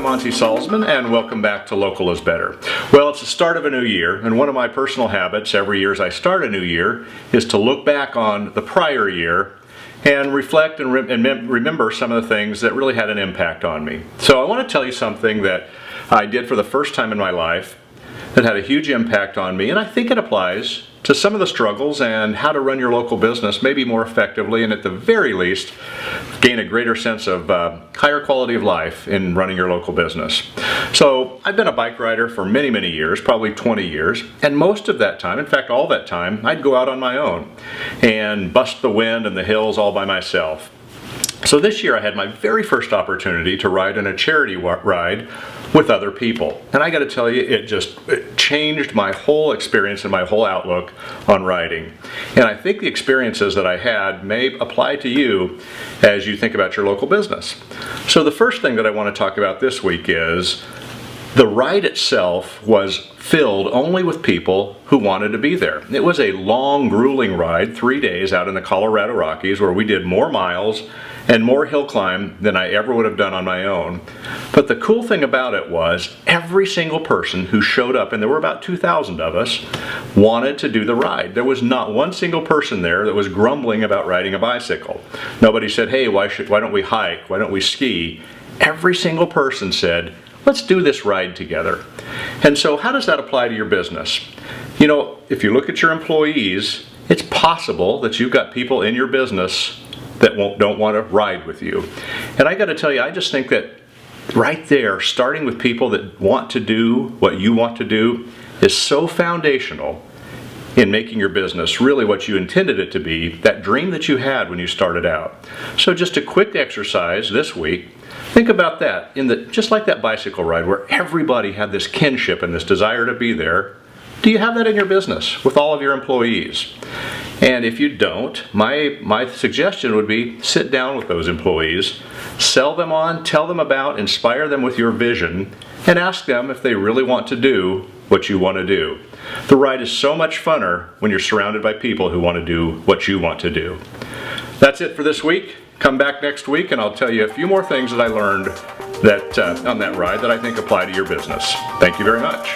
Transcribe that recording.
I'm Monty Salzman, and welcome back to Local is Better. Well, it's the start of a new year, and one of my personal habits every year as I start a new year is to look back on the prior year and reflect and remember some of the things that really had an impact on me. So I want to tell you something that I did for the first time in my life that had a huge impact on me, and I think it applies to some of the struggles and how to run your local business maybe more effectively, and at the very least gain a greater sense of higher quality of life in running your local business. So I've been a bike rider for many years, probably 20 years, and most of that time, in fact all that time, I'd go out on my own and bust the wind and the hills all by myself. So this year I had my very first opportunity to ride in a charity ride with other people. And I got to tell you, it changed my whole experience and my whole outlook on riding. And I think the experiences that I had may apply to you as you think about your local business. So the first thing that I want to talk about this week is the ride itself was filled only with people who wanted to be there. It was a long, grueling ride, 3 days out in the Colorado Rockies, where we did more miles and more hill climb than I ever would have done on my own. But the cool thing about it was every single person who showed up, and there were about 2,000 of us, wanted to do the ride. There was not one single person there that was grumbling about riding a bicycle. Nobody said, hey, why don't we hike? Why don't we ski? Every single person said, let's do this ride together. And so how does that apply to your business? You know, if you look at your employees, it's possible that you've got people in your business that don't want to ride with you. And I got to tell you, I just think that right there, starting with people that want to do what you want to do is so foundational in making your business really what you intended it to be, that dream that you had when you started out. So just a quick exercise this week, think about that, just like that bicycle ride where everybody had this kinship and this desire to be there. Do you have that in your business with all of your employees? And if you don't, my suggestion would be sit down with those employees, sell them on, tell them about, inspire them with your vision, and ask them if they really want to do what you want to do. The ride is so much funner when you're surrounded by people who want to do what you want to do. That's it for this week. Come back next week and I'll tell you a few more things that I learned on that ride that I think apply to your business. Thank you very much.